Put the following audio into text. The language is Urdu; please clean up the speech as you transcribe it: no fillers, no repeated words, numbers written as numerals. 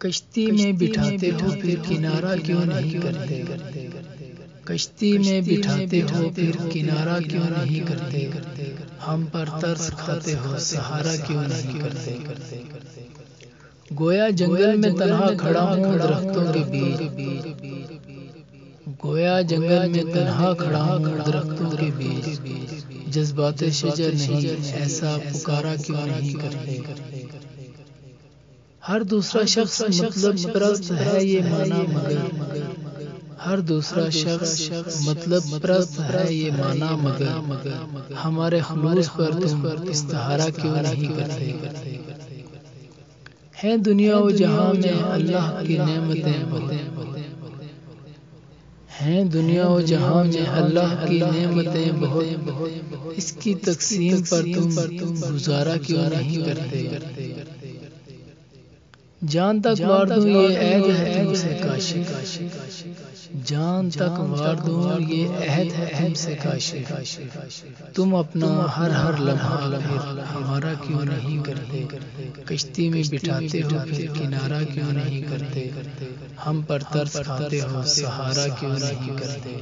کشتی میں بٹھاتے ہو پھر کنارہ کیوں نہیں کرتے؟ کشتی میں بٹھاتے ہو پھر کنارہ کیوں نہیں کرتے؟ ہم پر ترس کھاتے ہو سہارا کیوں نہیں کرتے؟ گویا جنگل میں تنہا کھڑا ہوں درختوں کے بیچ، گویا جنگل میں تنہا کھڑا ہوں درختوں کے بیچ، جذبات شجر نہیں ایسا پکارا کیوں نہیں کرتے؟ ہر دوسرا شخص مطلب پرست ہے یہ مانا مگر، ہر دوسرا شخص مطلب پرست ہے یہ مانا مگر، ہمارے خلوص پر تم استہارا کیوں نہیں کرتے؟ ہیں دنیا و جہاں میں اللہ کی نعمتیں بہت، ہیں دنیا و جہاں میں اللہ کی نعمتیں بہت، اس کی تقسیم پر تم گزارا کیوں نہیں کرتے؟ جان تک وار دوں یہ عہد ہے تم سے کاشی، جان تک وار دوں یہ عہد ہے تم سے کاشی، تم اپنا ہر لمحہ ہمارا کیوں نہیں کرتے؟ کشتی میں بٹھاتے ہو پھر کنارہ کیوں نہیں کرتے؟ ہم پر ترس کھاتے ہو سہارا کیوں نہیں کرتے؟